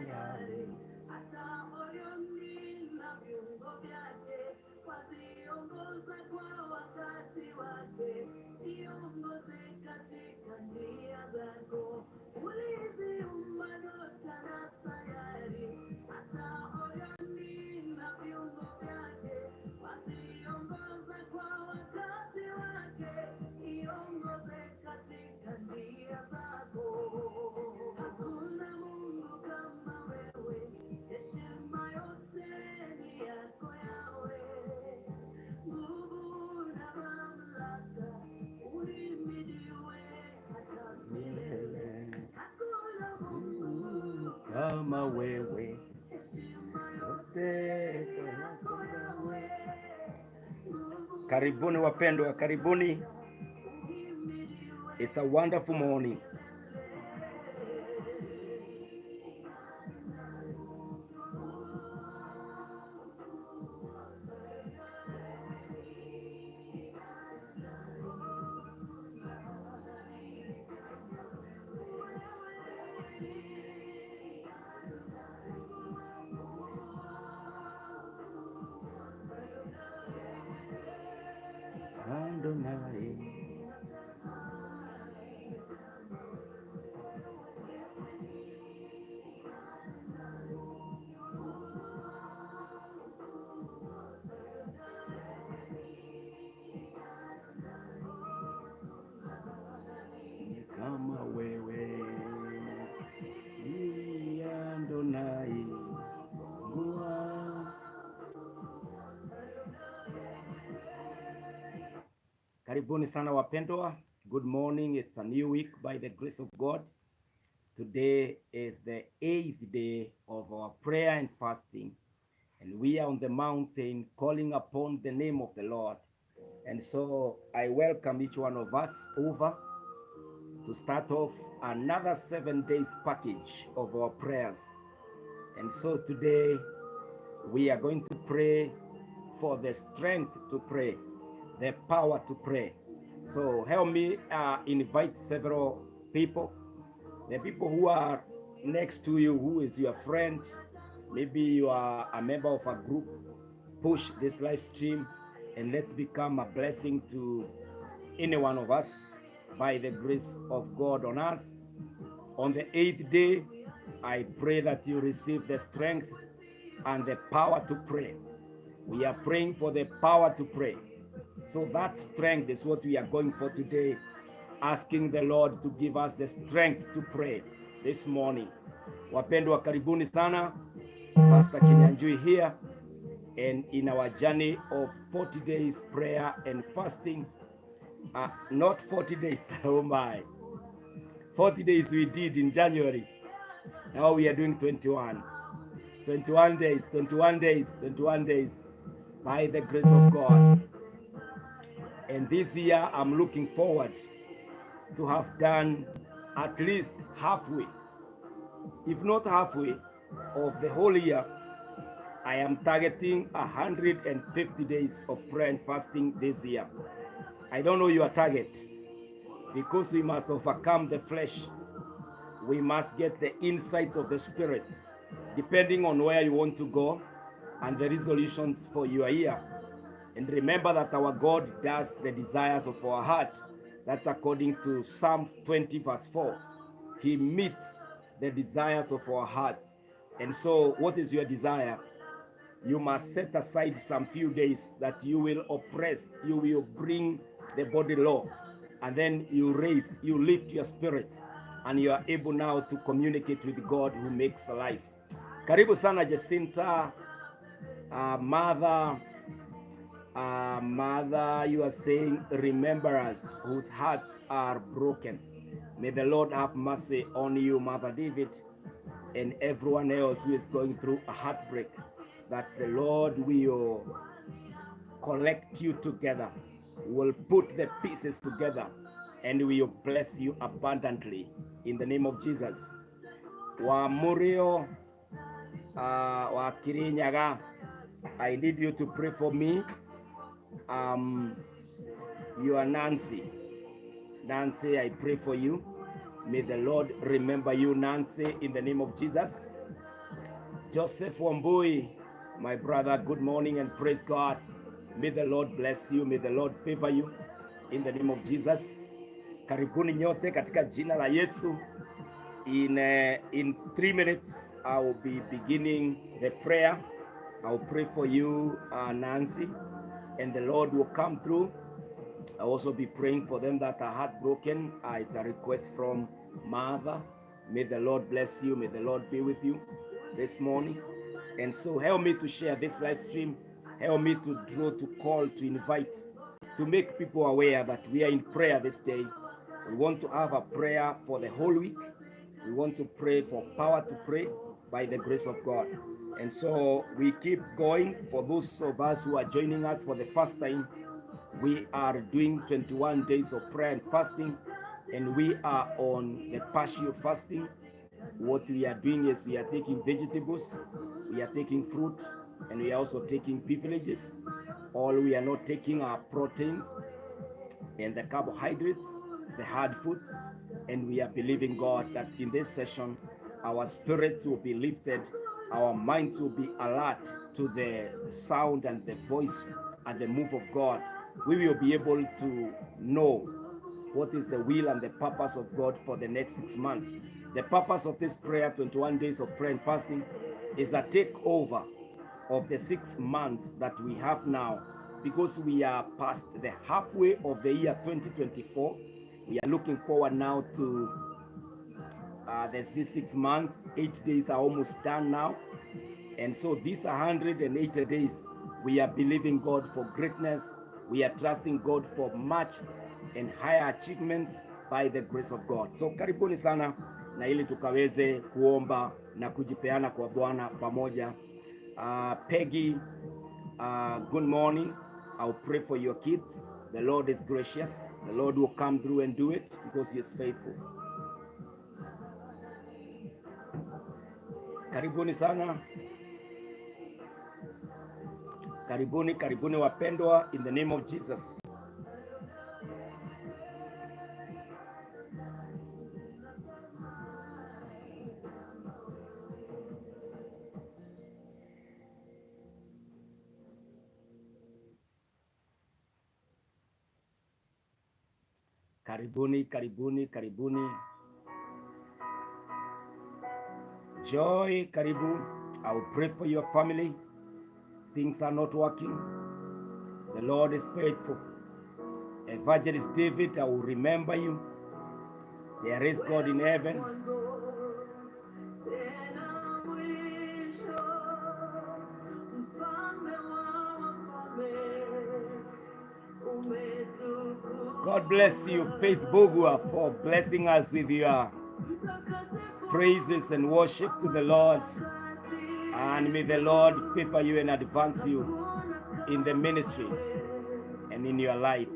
yale. Kama wewe karibuni wapendwa, karibuni. It's a wonderful morning. Kama wewe ni Adonai. Karibuni sana wapendwa. Good morning. It's a new week by the grace of God. Today is the 8th day of our prayer and fasting, and we are on the mountain calling upon the name of the Lord. And so I welcome each one of us over to start off another 7 days package of our prayers. And so today we are going to pray for the strength to pray, the power to pray. So help me invite several people, the people who are next to you, who is your friend. Maybe you are a member of a group. Push this live stream and let's become a blessing to any one of us by the grace of God on us. On the 8th day, I pray that you receive the strength and the power to pray. We are praying for the power to pray. So that strength is what we are going for today, asking the Lord to give us the strength to pray this morning. Wapendwa, karibuni sana. Pastor Kinyanjui here, and in our journey of 40 days prayer and fasting. Not 40 days, oh my. 40 days we did in January. Now we are doing 21. 21 days, 21 days, 21 days by the grace of God. And this year I'm looking forward to have done at least halfway, if not halfway, of the whole year. I am targeting 150 days of prayer and fasting this year. I don't know your target, because we must overcome the flesh. We must get the insights of the Spirit, depending on where you want to go and the resolutions for your year. And remember that our God does the desires of our heart. That's according to Psalm 20 verse 4. He meets the desires of our hearts. And so what is your desire? You must set aside some few days that you will oppress, you will bring the body low, and then you lift your spirit, and you are able now to communicate with God who makes life. Karibu sana Jacinta. Mother, you are saying, remember us whose hearts are broken. May the Lord have mercy on you, Mother David, and everyone else who is going through a heartbreak, that the Lord will collect you together, will put the pieces together, and will bless you abundantly in the name of Jesus. Wa Murio, wa Kirinyaga, I need you to pray for me. You are Nancy. Nancy, I pray for you. May the Lord remember you, Nancy, in the name of Jesus. Joseph Wambui, my brother, good morning and praise God. May the Lord bless you. May the Lord favor you in the name of Jesus. Karibuni nyote katika jina la Yesu. In 3 minutes, I will be beginning the prayer. I will pray for you, Nancy, and the Lord will come through. I'll also be praying for them that are heartbroken. It's a request from Mother. May the Lord bless you. May the Lord be with you this morning. And so help me to share this live stream. Help me to draw, to call, to invite, to make people aware that we are in prayer this day. We want to have a prayer for the whole week. We want to pray for power to pray by the grace of God. And so we keep going. For those of us who are joining us for the first time, we are doing 21 days of prayer and fasting, and we are on the partial fasting. What we are doing is we are taking vegetables, we are taking fruit, and we are also taking privileges. All we are not taking are proteins and the carbohydrates, the hard foods, and we are believing God that in this session, our spirits will be lifted, our minds will be alert to the sound and the voice and the move of God. We will be able to know what is the will and the purpose of God for the next 6 months. The purpose of this prayer, 21 days of prayer and fasting, is a takeover of the 6 months that we have now, because we are past the halfway of the year 2024. We are looking forward now to there's these 6 months. 8 days are almost done now, and so these 180 days we are believing God for greatness. We are trusting God for much and higher achievements by the grace of God. So karibuni sana na ili tukaweze kuomba na kujipeana kwa Bwana pamoja. Peggy, good morning. I'll pray for your kids. The Lord is gracious. The Lord will come through and do it because he is faithful. Karibuni sana. Karibuni, karibuni wapendwa, in the name of Jesus. Karibuni, karibuni, karibuni. Joy, karibu. I will pray for your family. Things are not working. The Lord is faithful. Evangelist David, I will remember you. There is God in heaven. God bless you, Faith Bogua, for blessing us with your praises and worship to the Lord. And may the Lord favor you and advance you in the ministry and in your life.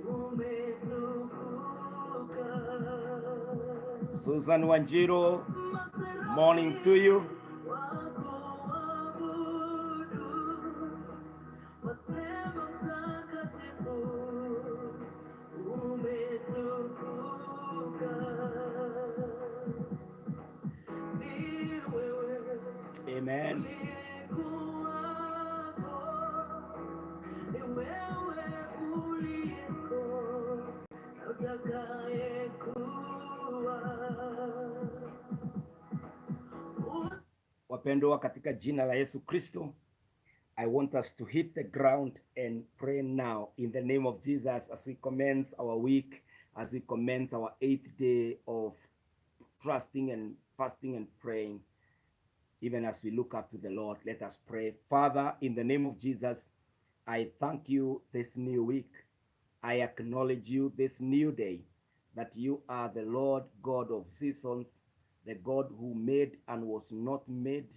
Susan Wanjiro, morning to you. Amen. Wapendwa katika jina la Yesu Kristo, I want us to hit the ground and pray now in the name of Jesus as we commence our week, as we commence our 8th day of trusting and fasting and praying. Even as we look up to the Lord, let us pray. Father, in the name of Jesus, I thank you this new week. I acknowledge you this new day, that you are the Lord God of seasons, the God who made and was not made,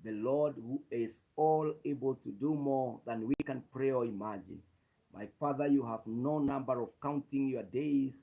the Lord who is all able to do more than we can pray or imagine. My Father, you have no number of counting your days.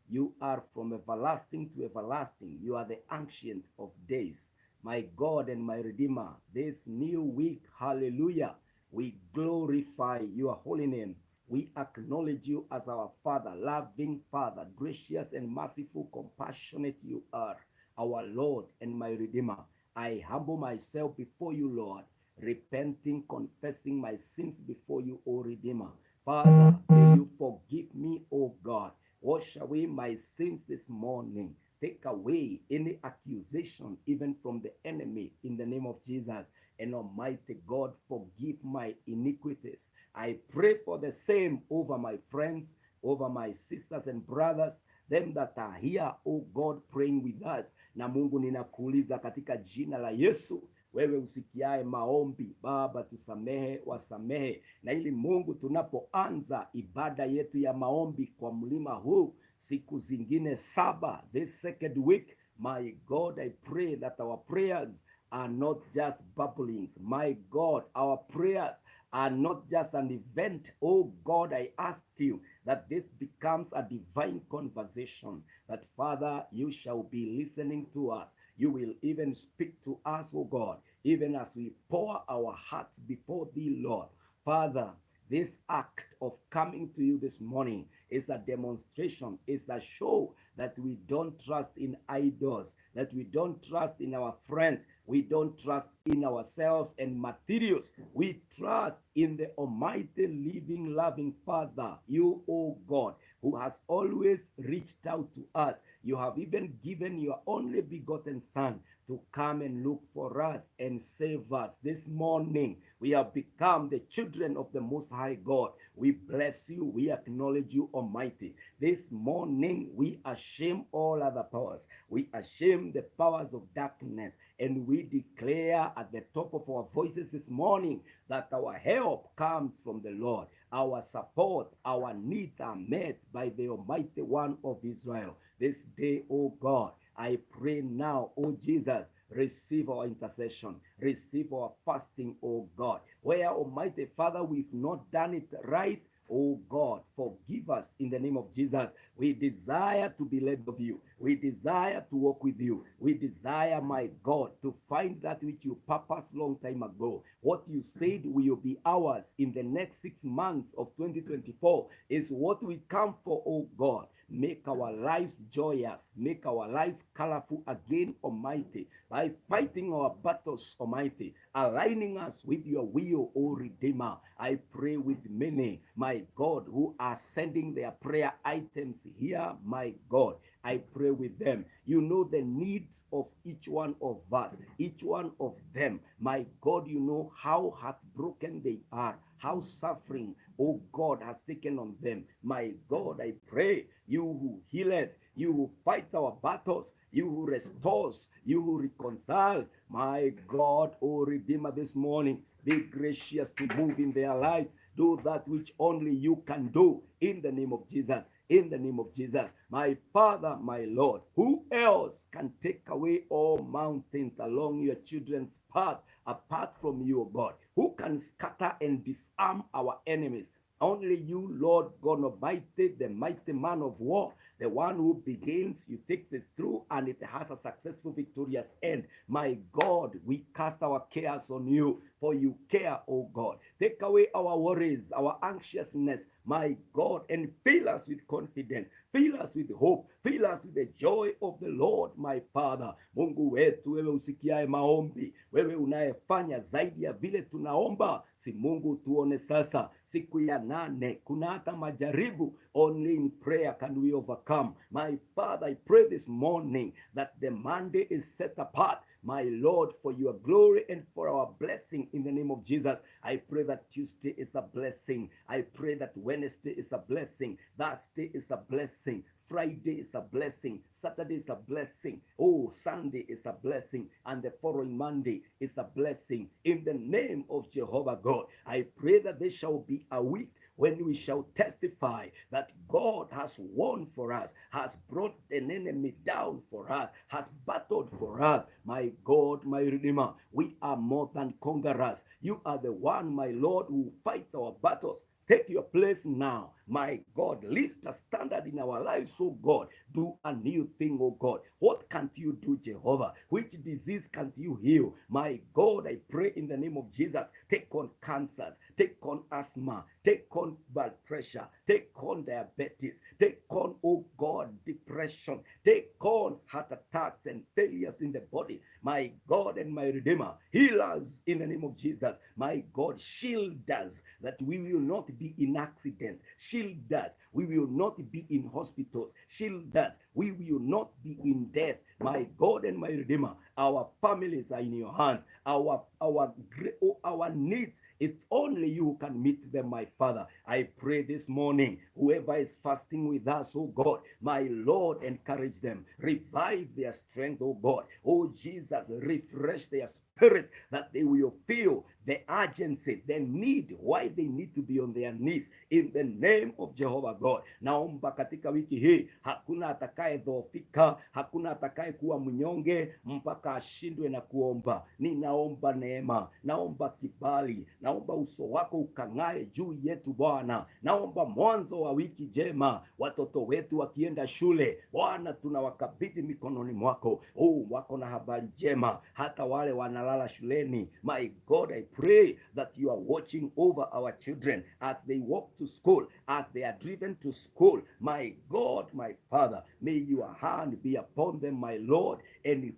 You are from everlasting to everlasting. You are the ancient of days. My God and my Redeemer, this new week, hallelujah, we glorify your holy name. We acknowledge you as our Father, loving Father, gracious and merciful, compassionate you are, our Lord and my Redeemer. I humble myself before you, Lord, repenting, confessing my sins before you, O Redeemer. Father, may you forgive me, O God. Wash away my sins this morning. Take away any accusation, even from the enemy, in the name of Jesus. And Almighty God, forgive my iniquities. I pray for the same over my friends, over my sisters and brothers, them that are here, oh God, praying with us. Na Mungu, ninakuuliza katika jina la Yesu, wewe usikiae maombi, Baba, tusamehe, wasamehe. Na ili Mungu, tunapoanza ibada yetu ya maombi kwa mlima huu siku zingine 7, this second week, my God, I pray that our prayers are not just babblings. My God, our prayers are not just an event. Oh God, I ask you that this becomes a divine conversation, that Father, you shall be listening to us. You will even speak to us, oh God, even as we pour our hearts before thee, Lord. Father, this act of coming to you this morning is a demonstration, is a show that we don't trust in idols, that we don't trust in our friends, we don't trust in ourselves and materials. We trust in the Almighty, living, loving Father, you, oh God, who has always reached out to us. You have even given your only begotten Son to come and look for us and save us. This morning, we have become the children of the Most High God. We bless you. We acknowledge you, Almighty. This morning, we shame all other powers. We shame the powers of darkness. And we declare at the top of our voices this morning that our help comes from the Lord. Our support, our needs are met by the Almighty One of Israel. This day, oh God, I pray now, oh Jesus, receive our intercession, receive our fasting, oh God. Where, Almighty Father, we've not done it right, oh God, forgive us in the name of Jesus. We desire to be led of you. We desire to walk with you. We desire, my God, to find that which you purposed long time ago. What you said will be ours in the next 6 months of 2024 is what we come for, oh God. Make our lives joyous. Make our lives colorful again, Almighty, by fighting our battles, Almighty, aligning us with your will, O Redeemer. I pray with many, my God, who are sending their prayer items here, my God. I pray with them. You know the needs of each one of us, each one of them. My God, you know how heartbroken they are, how suffering, oh God, has taken on them. My God, I pray, you who healeth, you who fight our battles, you who restores, you who reconciles. My God, oh Redeemer, this morning, be gracious to move in their lives. Do that which only you can do in the name of Jesus. In the name of Jesus, my Father, my Lord, who else can take away all mountains along your children's path apart from you, O God? Who can scatter and disarm our enemies? Only you, Lord God Almighty, the mighty man of war, the one who begins, you takes it through, and it has a successful, victorious end. My God, we cast our cares on you, for you care, O God. Take away our worries, our anxiousness, my God, and fill us with confidence, fill us with hope, fill us with the joy of the Lord, my Father. Mungu wetu, wewe usikiae maombi, wewe unayefanya zaidi ya vile tunaomba, si Mungu tuone sasa, siku ya 8, kuna hata majaribu, only in prayer can we overcome. My Father, I pray this morning that the Monday is set apart, my Lord, for your glory and for our blessing in the name of Jesus. I pray that Tuesday is a blessing. I pray that Wednesday is a blessing. Thursday is a blessing. Friday is a blessing. Saturday is a blessing. Oh, Sunday is a blessing. And the following Monday is a blessing. In the name of Jehovah God, I pray that there shall be a week when we shall testify that God has won for us, has brought an enemy down for us, has battled for us. My God, my Redeemer, we are more than conquerors. You are the one, my Lord, who fights our battles. Take your place now My God, lift a standard in our lives, oh God. Do a new thing, oh God. What can't you do, Jehovah? Which disease can't you heal? My God, I pray in the name of Jesus, take on cancers, take on asthma, take on blood pressure, take on diabetes, take on, oh God, depression, take on heart attacks and failures in the body. My God and my Redeemer, heal us in the name of Jesus. My God, shield us that we will not be in accident. Shield us. We will not be in hospitals. Shield us. We will not be in death. My God and my Redeemer, our families are in your hands. Our needs, it's only you who can meet them, my Father. I pray this morning, whoever is fasting with us, oh God, my Lord, encourage them. Revive their strength, oh God. Oh Jesus, refresh their spirit that they will feel the urgency, the need, why they need to be on their knees in the name of Jehovah God. Naomba katika wiki hii hakuna atakaye dhofika, hakuna atakaye kuwa mnyonge mpaka ashindwe na kuomba. Ninaomba neema, naomba kibali, naomba uso wako ukang'ae juu yetu Bwana. Naomba mwanzo wa wiki jema, watoto wetu wakienda shule, Bwana tunawakabidhi mikononi mwako. Wako na habari jema, hata wale wanalala shuleni. My God, I pray that you are watching over our children as they walk to school, as they are driven to school. My God, my Father, may your hand be upon them, my Lord, and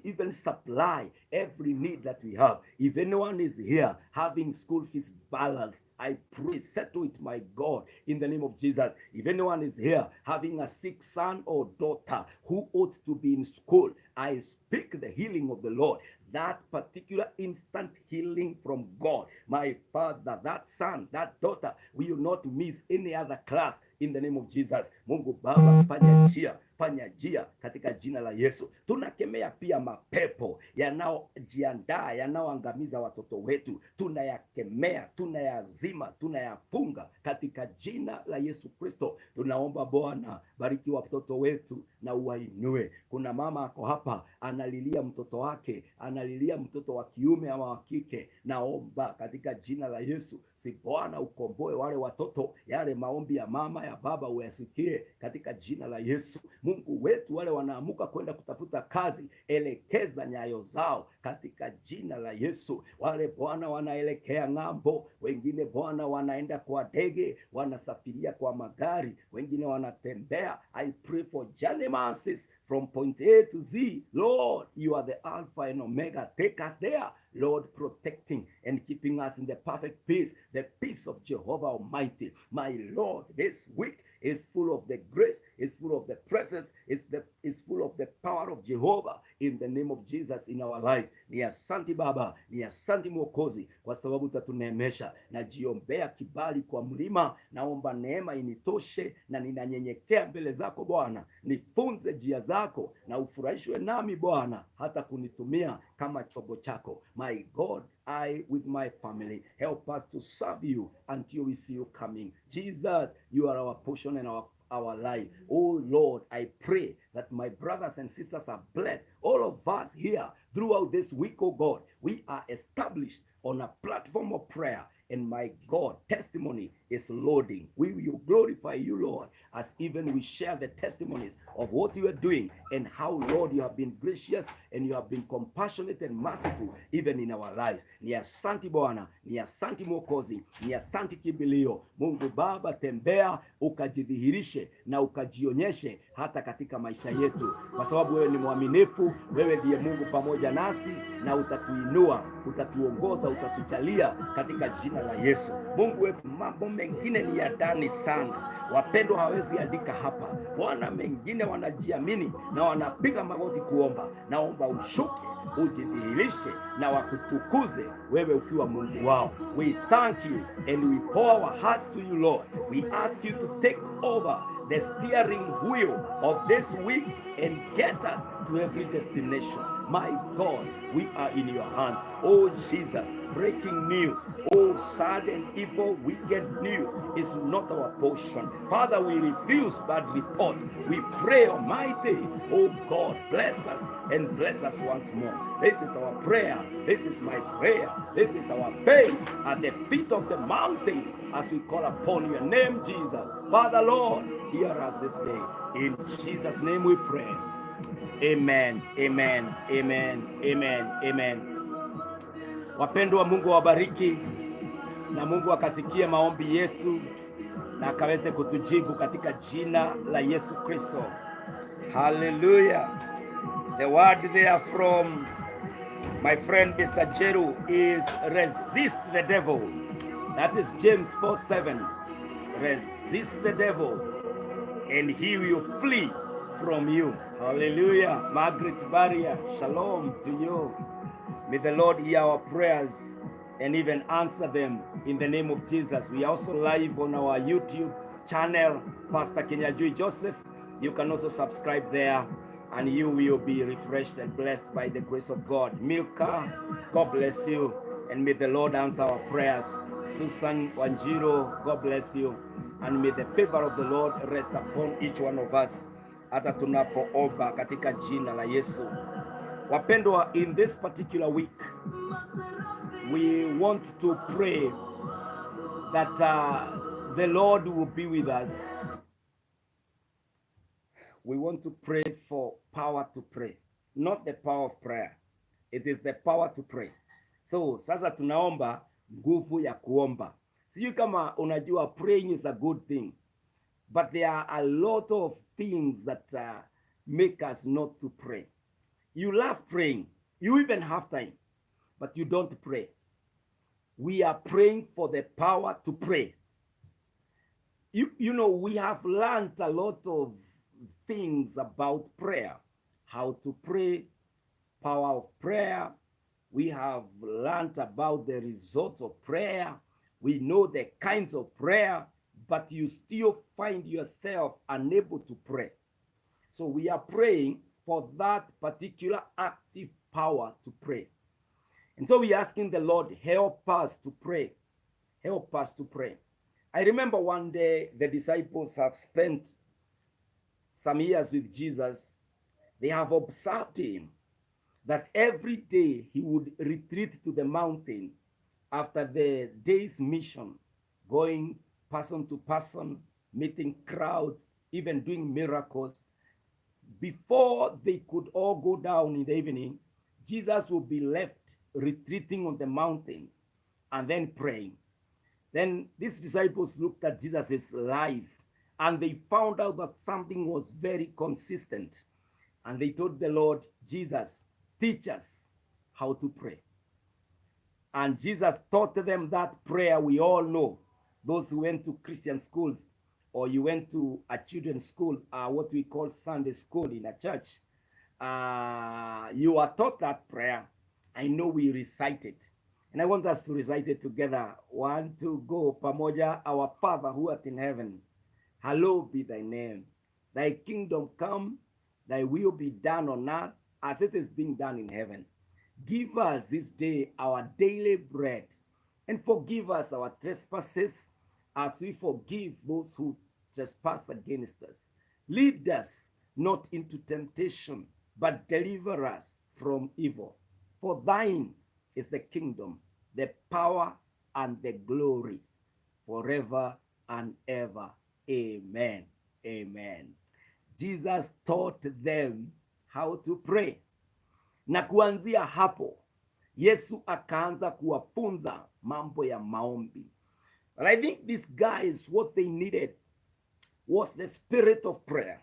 even supply every need that we have. If anyone is here having school fees balance, I pray, settle it, my God, in the name of Jesus. If anyone is here having a sick son or daughter who ought to be in school, I speak the healing of the Lord, that particular instant healing from God. My Father, that son, that daughter will not miss any other class in the name of Jesus. Mungu Baba, fanya njia katika jina la Yesu. Tunakemea pia mapepo yanaojiandaa, yanaoangamiza watoto wetu. Tunayakemea, tunayazima, tunayafunga katika jina la Yesu Kristo. Tunaomba Bwana, bariki watoto wetu na uwainue. Kuna mama ako hapa analilia mtoto wake, analilia mtoto wa kiume ama wa kike. Naomba katika jina la Yesu, si Bwana ukomboe wale watoto, yale maombi ya mama ya baba uyasikie katika jina la Yesu. Mungu wetu, wale wanaamuka kwenda kutafuta kazi, elekeza nyayo zao katika jina la Yesu. Wale Bwana wanaelekea ng'ambo, wengine Bwana wanaenda kwa ndege, wanasafiria kwa magari, wengine wanatembea. I pray for journey mercies from point A to Z. Lord, you are the Alpha and Omega. Take us there, Lord, protecting and keeping us in the perfect peace, the peace of Jehovah Almighty. My Lord, this week is full of the grace, is full of the presence, is full of the power of Jehovah in the name of Jesus in our lives. Ni asante Baba, ni asante Mwokozi, kwa sababu utatuneemesha. Najiombea kibali kwa mlima, naomba neema initoshe, na ninanyenyekea mbele zako Bwana. Nifunze njia zako na ufurahishwe nami Bwana, hata kunitumia kama chombo chako. My God, I with my family, help us to serve you until we see you coming. Jesus, you are our portion and our life. Oh Lord, I pray that my brothers and sisters are blessed. All of us here throughout this week, oh God, we are established on a platform of prayer. And my God, testimony is loading. We will glorify you, Lord, as even we share the testimonies of what you are doing and how, Lord, you have been gracious and you have been compassionate and merciful even in our lives. Ni asante Bwana, ni asante Mwokozi, ni asante kimbilio. Mungu Baba, tembea ukajidhihirishe na ukajionyeshe hata katika maisha yetu, kwa sababu wewe ni mwaminifu. Wewe ndiye Mungu pamoja nasi, na utatuinua, utatuongoza, utatujalia katika jina la Yesu. Mungu wetu, mambo mengine ni ya ndani sana, wapendwa hawezi andika hapa Bwana. Mengine wanajiamini na wanapiga magoti kuomba. Naomba ushuke, ujidhihirishe na wakutukuze wewe ukiwa Mungu wao. We thank you and we pour our hearts to you, Lord. We ask you to take over the steering wheel of this week and get us to every destination. My God, we are in your hands. Oh Jesus, breaking news. Oh, sad and evil, wicked news is not our portion. Father, we refuse bad report. We pray, Almighty, oh God, bless us and bless us once more. This is our prayer. This is my prayer. This is our faith at the feet of the mountain as we call upon your name, Jesus. Father, Lord, hear us this day. In Jesus' name we pray. Amen, amen, amen, amen, amen. Wapendwa, Mungu wabariki na Mungu akasikie maombi yetu na akaweze kutujibu katika jina la Yesu Kristo. Hallelujah. The word there from my friend Mr. Jeru is resist the devil. That is James 4:7. Resist the devil and he will flee from you. Hallelujah. Margaret Barrier, shalom to you. May the Lord hear our prayers and even answer them in the name of Jesus. We are also live on our YouTube channel, Pastor Kenyajui Joseph. You can also subscribe there and you will be refreshed and blessed by the grace of God. Milka, God bless you and may the Lord answer our prayers. Susan Wanjiro, God bless you and may the favor of the Lord rest upon each one of us hata tunapoomba katika jina la Yesu. Wapendwa, in this particular week we want to pray that the Lord will be with us. We want to pray for power to pray, not the power of prayer. It is the power to pray. So sasa tunaomba nguvu ya kuomba. Sijui kama unajua praying is a good thing, but there are a lot of things that make us not to pray. You love praying, you even have time, but you don't pray. We are praying for the power to pray. You know, we have learned a lot of things about prayer, how to pray, power of prayer. We have learned about the results of prayer. We know the kinds of prayer, but you still find yourself unable to pray. So we are praying for that particular active power to pray. And so we are asking the Lord, help us to pray. Help us to pray. I remember one day the disciples have spent some years with Jesus. They have observed him that every day he would retreat to the mountain after the day's mission, going person to person, meeting crowds, even doing miracles. Before they could all go down in the evening, Jesus would be left retreating on the mountains and then praying. Then these disciples looked at Jesus' life and they found out that something was very consistent. And they told the Lord, Jesus, teach us how to pray. And Jesus taught them that prayer we all know. Those who went to Christian schools or you went to a children's school, what we call Sunday school in a church, you are taught that prayer. I know we recite it. And I want us to recite it together. 1, 2, go. Pamoja. Our Father who art in heaven, hallowed be thy name. Thy kingdom come, thy will be done on earth as it is being done in heaven. Give us this day our daily bread, and forgive us our trespasses as we forgive those who trespass against us. Lead us not into temptation, but deliver us from evil. For thine is the kingdom, the power, and the glory, forever and ever. Amen. Amen. Jesus taught them how to pray. Na kuanzia hapo, Yesu akaanza kuwafunza mambo ya maombi. But I think these guys, what they needed was the spirit of prayer.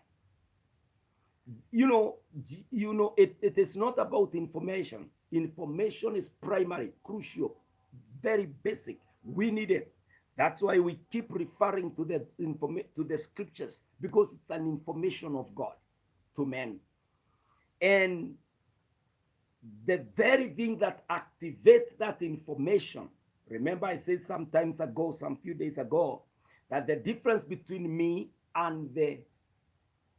You know, it is not about information. Information is primary, crucial, very basic. We need it. That's why we keep referring to the scriptures, because it's an information of God to men. And the very thing that activates that information, remember I said some few days ago, that the difference between me and the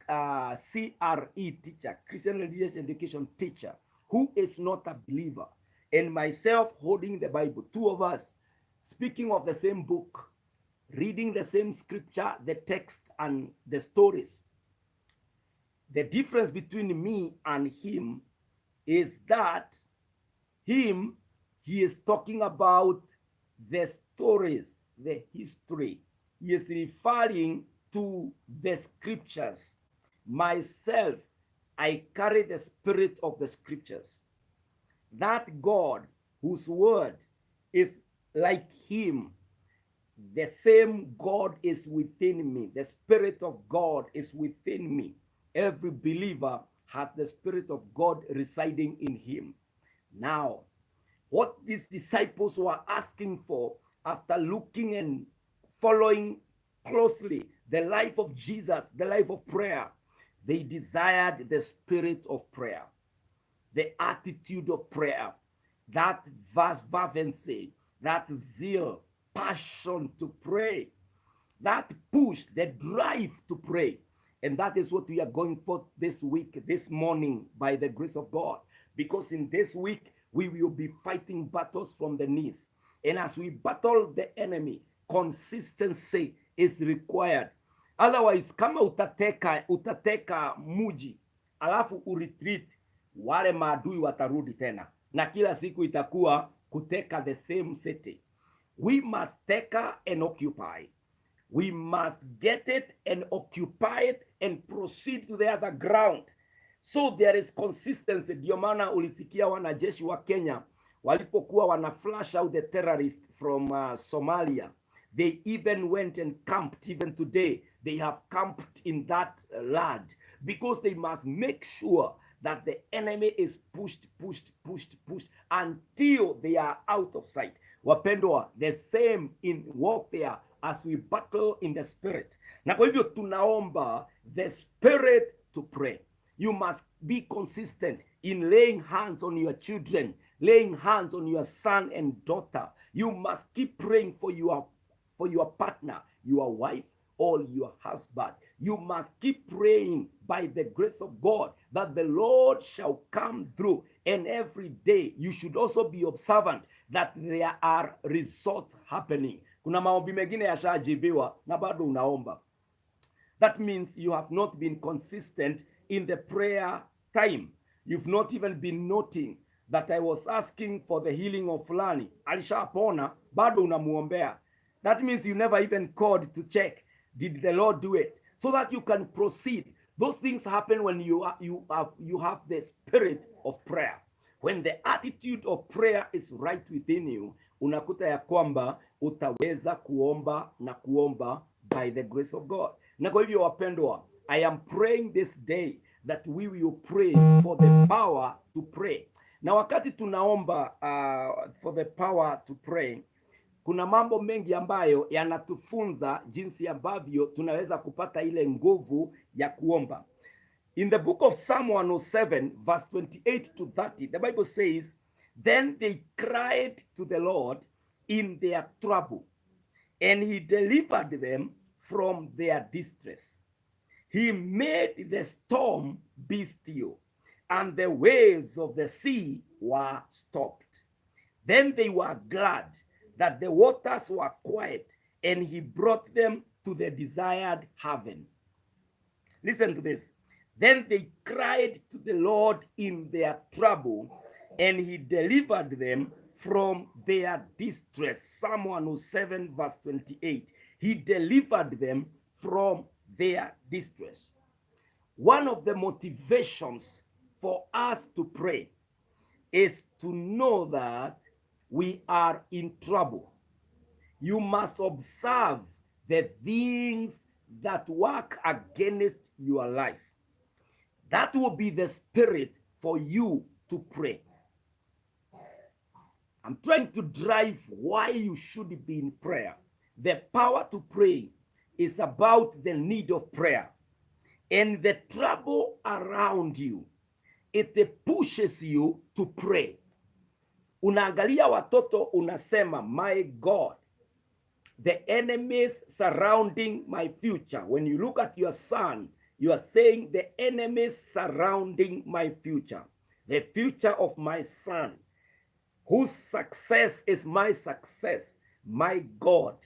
CRE teacher, Christian Religious Education teacher, who is not a believer, and myself holding the Bible, two of us speaking of the same book, reading the same scripture, the text and the stories. The difference between me and him is that he is talking about the stories, the history. He is referring to the scriptures. Myself, I carry the spirit of the scriptures. That God whose word is like him, the same God is within me. The Spirit of God is within me. Every believer has the Spirit of God residing in him. Now, what these disciples were asking for after looking and following closely the life of Jesus, the life of prayer, they desired the spirit of prayer, the attitude of prayer, that fervency, that zeal, passion to pray, that push, the drive to pray. And that is what we are going for this week, this morning, by the grace of God. Because in this week, we will be fighting battles from the knees. And as we battle the enemy, consistency is required. Otherwise, kama utateka muji, alafu uretreat, wale maadui watarudi tena. Na kila siku itakuwa kuteka the same city. We must take and occupy. We must get it and occupy it and proceed to the other ground. So there is consistency. Ndio maana ulisikia wanajeshi wa Kenya walipokuwa wana flash out the terrorists from Somalia. They even went and camped. Even today, they have camped in that land because they must make sure that the enemy is pushed until they are out of sight. Wapendwa, the same in warfare as we battle in the spirit. Na kwa hivyo tunaomba the spirit to pray. You must be consistent in laying hands on your children, laying hands on your son and daughter. You must keep praying for your partner, your wife, or your husband. You must keep praying by the grace of God that the Lord shall come through. And every day you should also be observant that there are results happening. Kuna maombi mengine yashajibiwa na bado unaomba. That means you have not been consistent in the prayer time. You've not even been noting that I was asking for the healing of fulani. Alishapona, bado unamuombea. That means you never even called to check. Did the Lord do it? So that you can proceed. Those things happen when you have the spirit of prayer. When the attitude of prayer is right within you, unakuta ya kwamba utaweza kuomba na kuomba by the grace of God. Na kwa hivyo wapendwa, I am praying this day that we will pray for the power to pray. Na wakati tunaomba for the power to pray, kuna mambo mengi ambayo yanatufunza jinsi ambavyo tunaweza kupata ile nguvu ya kuomba. In the book of Psalm 107 verse 28 to 30, the Bible says, "Then they cried to the Lord in their trouble, and he delivered them from their distress. He made the storm be still, and the waves of the sea were stopped. Then they were glad that the waters were quiet, and he brought them to the desired haven." Listen to this. "Then they cried to the Lord in their trouble, and he delivered them from their distress." Psalm 107 verse 28. He delivered them from their distress. One of the motivations for us to pray is to know that we are in trouble. You must observe the things that work against your life. That will be the spirit for you to pray. I'm trying to drive why you should be in prayer. The power to pray is about the need of prayer. And the trouble around you, it pushes you to pray. Unaangalia watoto unasema, my God, the enemies surrounding my future. When you look at your son, you are saying the enemies surrounding my future. the future of my son, whose success is my success. My God,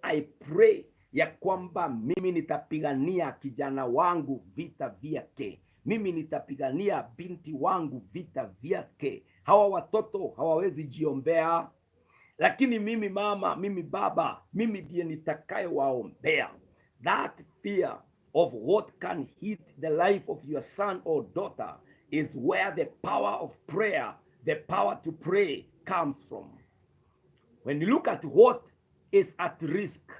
I pray ya kwamba mimi nitapigania kijana wangu vita vyake. Mimi nitapigania binti wangu vita vyake. Hawa watoto hawawezi jiombea, lakini mimi mama, mimi baba, mimi ndiye nitakaye waombea. That fear of what can hit the life of your son or daughter is where the power of prayer, the power to pray comes from. When you look at what is at risk,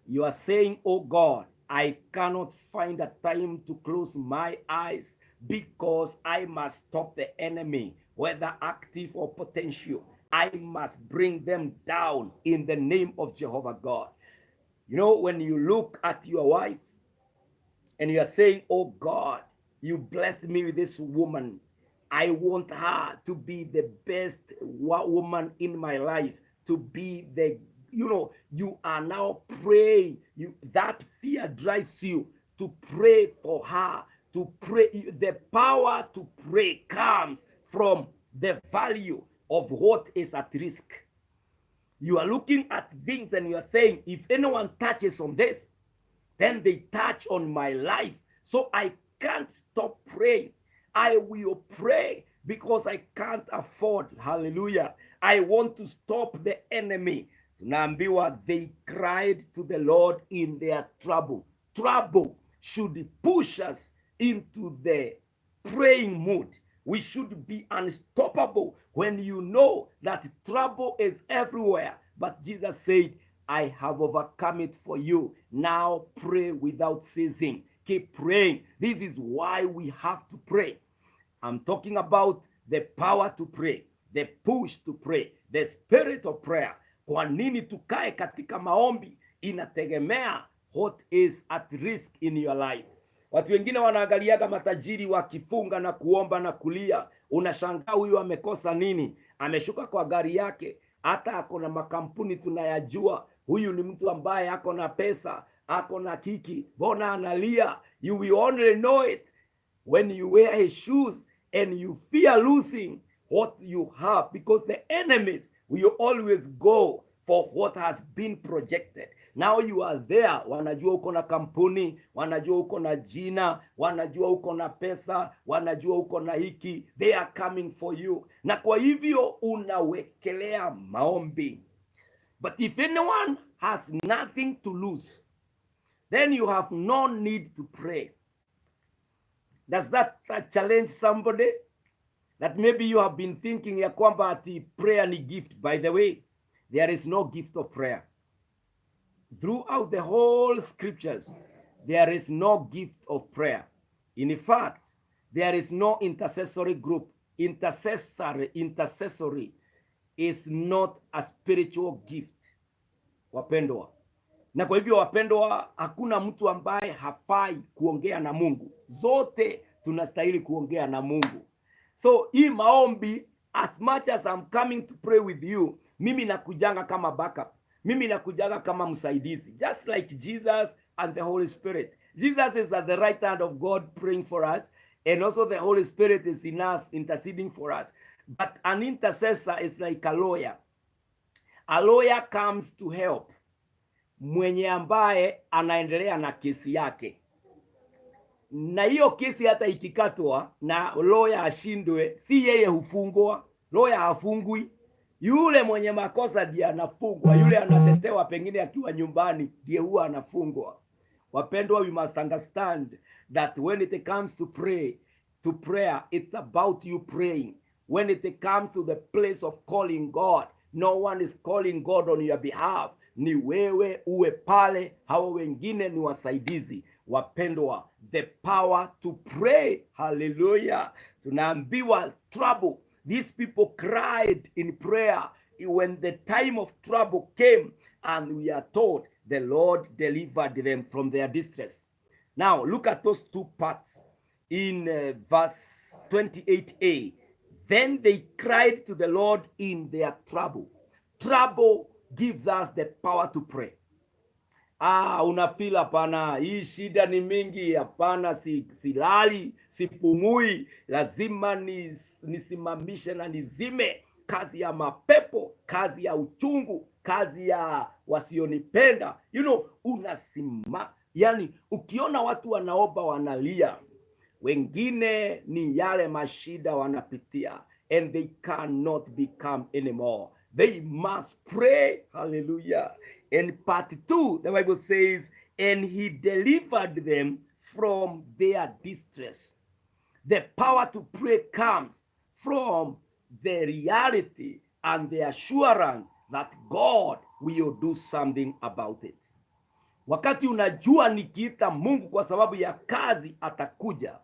you are saying, oh God, I cannot find a time to close my eyes because I must stop the enemy, whether active or potential. I must bring them down in the name of Jehovah God. You know, when you look at your wife and you are saying, oh God, you blessed me with this woman. I want her to be the best woman in my life, to be the, you are now praying. That fear drives you to pray for her, to pray. The power to pray comes from the value of what is at risk. You are looking at things and you are saying, if anyone touches on this, then they touch on my life. So I can't stop praying. I will pray because I can't afford. Hallelujah. I want to stop the enemy. Tunaambiwa they cried to the Lord in their trouble. Trouble should push us into the praying mood. We should be unstoppable when you know that trouble is everywhere. But Jesus said, I have overcome it for you. Now pray without ceasing. Keep praying. This is why we have to pray. I'm talking about the power to pray, the push to pray, the spirit of prayer. Kwa nini tukae katika maombi? Inategemea what is at risk in your life. Watu wengine wanaangaliaga matajiri wakifunga na kuomba na kulia. Unashangaa huyu amekosa nini? Ameshuka kwa gari yake, hata ako na makampuni tunayajua. Huyu ni mtu ambaye ako na pesa, ako na kiki. Bona analia? You will only know it when you wear his shoes and you fear losing what you have, because the enemies will always go for what has been projected. Now you are there, wanajua uko na kampuni, wanajua uko na jina, wanajua uko na pesa, wanajua uko na hiki. They are coming for you. Na kwa hivyo unawekelea maombi. But if anyone has nothing to lose, then you have no need to pray. Does that challenge somebody? That maybe you have been thinking ya kwamba ati prayer ni gift. By the way, there is no gift of prayer. Throughout the whole scriptures, there is no gift of prayer. In fact, there is no intercessory group. Intercessory is not a spiritual gift. Wapendwa. Na kwa hivyo wapendwa, hakuna mtu ambaye hafai kuongea na Mungu. Zote tunastahili kuongea na Mungu. So hii maombi, as much as I'm coming to pray with you, mimi nakujanga kama backup. Mimi nakujanga kama msaidizi. Just like Jesus and the Holy Spirit. Jesus is at the right hand of God praying for us. And also the Holy Spirit is in us interceding for us. But an intercessor is like a lawyer. A lawyer comes to help mwenye ambaye anaendelea na kesi yake. Na hiyo kesi hata ikikatwa na lawyer ashindwe, si yeye hufungwa. Lawyer hafungwi. Yule mwenye makosa ndiye anafungwa. Yule anatetewa pengine akiwa nyumbani ndiye huwa anafungwa. Wapendwa, we must understand that when it comes to prayer, it's about you praying. When it comes to the place of calling God, no one is calling God on your behalf. Ni wewe uwe pale, hawa wengine ni wasaidizi. Wapendwa, the power to pray. Hallelujah. Tunaambiwa trouble. These people cried in prayer when the time of trouble came, and we are told the Lord delivered them from their distress. Now, look at those two parts in verse 28a. Then they cried to the Lord in their trouble. Trouble gives us the power to pray. Unafeel hapana, hii shida ni mingi, hapana, silali, sipumui, lazima nisimamishe na nizime kazi ya mapepo, kazi ya uchungu, kazi ya wasionipenda. Yani ukiona watu wanaomba wanalia, wengine ni yale mashida wanapitia, and they cannot become anymore. They must pray. Hallelujah. And part 2, the Bible says, and he delivered them from their distress. The power to pray comes from the reality and the assurance that God will do something about it. Wakati unajua nikiita Mungu kwa sababu ya kazi atakuja,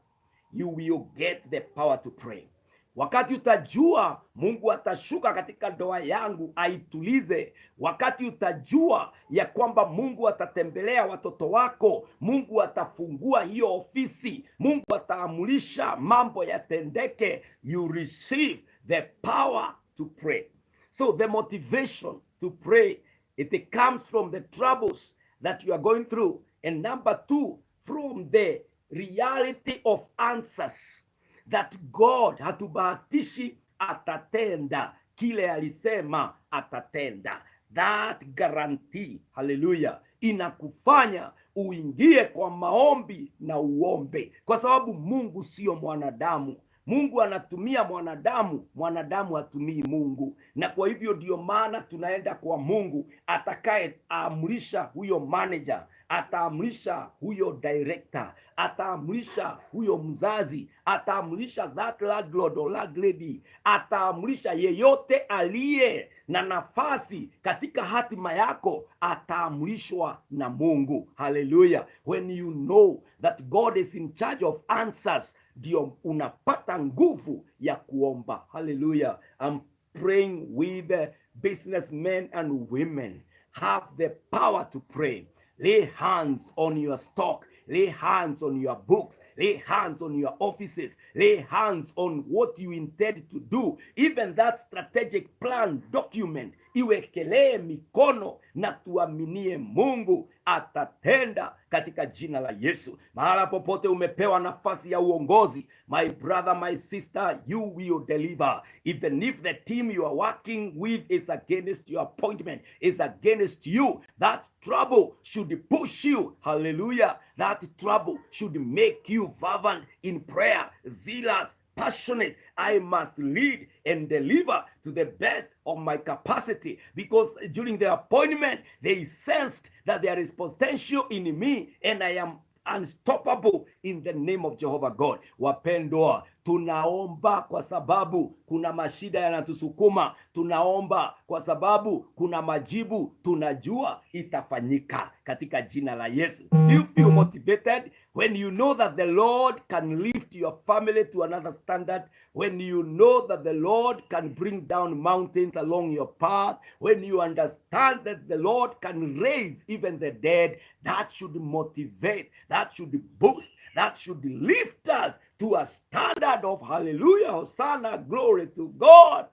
you will get the power to pray. Wakati utajua Mungu atashuka katika ndoa yangu aitulize, wakati utajua ya kwamba Mungu atatembelea watoto wako, Mungu atafungua hiyo ofisi, Mungu ataamulisha mambo yatendeke, you receive the power to pray. So the motivation to pray, it comes from the troubles that you are going through, and number 2, from the reality of answers that God hatubahatishi, atatenda kile alisema atatenda. That guarantee, hallelujah, inakufanya uingie kwa maombi na uombe, kwa sababu Mungu sio mwanadamu. Mungu anatumia mwanadamu, mwanadamu hatumii Mungu. Na kwa hivyo ndio maana tunaenda kwa Mungu atakaye aamrisha huyo manager, ataamrisha huyo director, ataamrisha huyo mzazi, ataamrisha that landlord or landlady, ataamrisha yeyote aliye na nafasi katika hatima yako, ataamrishwa na Mungu. Hallelujah. When you know that God is in charge of answers, ndio unapata nguvu ya kuomba. Hallelujah. I'm praying with businessmen and women. Have the power to pray. Lay hands on your stock. Lay hands on your books. Lay hands on your offices. Lay hands on what you intend to do. Even that strategic plan document, iwekelee mikono na tuaminie Mungu atatenda katika jina la Yesu. Mahala popote umepewa nafasi ya uongozi, my brother, my sister, you will deliver. Even if the team you are working with is against your appointment, is against you, that trouble should push you. Hallelujah. That trouble should make you fervent in prayer, zealous, passionate. I must lead and deliver to the best of my capacity, because during the appointment they sensed that there is potential in me and I am unstoppable in the name of Jehovah God. Wapendwa, tunaomba kwa sababu kuna mashida yanatusukuma. Tunaomba kwa sababu kuna majibu tunajua itafanyika katika jina la Yesu. Do you feel motivated when you know that the Lord can lift your family to another standard? When you know that the Lord can bring down mountains along your path? When you understand that the Lord can raise even the dead? That should motivate, that should boost, that should lift us to a standard of hallelujah, Hosanna, glory to God.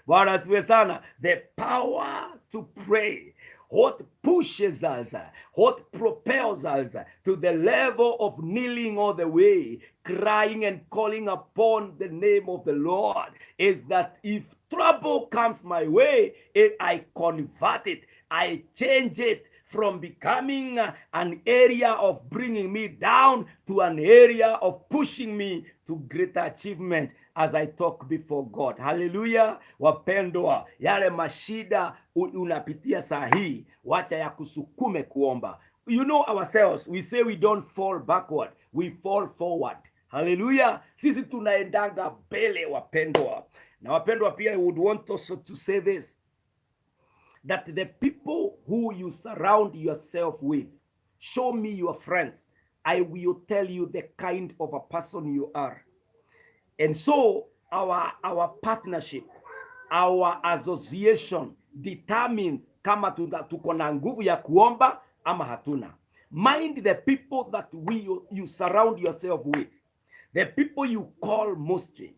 Bwana asifiwe sana. The power to pray. What pushes us, what propels us to the level of kneeling all the way, crying and calling upon the name of the Lord, is that if trouble comes my way, I convert it, I change it from becoming an area of bringing me down to an area of pushing me to greater achievement as I talk before God. Hallelujah. Wapendwa, yale mashida unapitia saa hii, wacha ya kusukume kuomba. You know ourselves, we say we don't fall backward, we fall forward. Hallelujah. Sisi tunaendanga mbele wapendwa. Na wapendwa pia, I would want also to say this, that the people who you surround yourself with, show me your friends, I will tell you the kind of a person you are. And so our partnership, our association determines kama tuko na nguvu ya kuomba ama hatuna. Mind the people that you surround yourself with, the people you call mostly,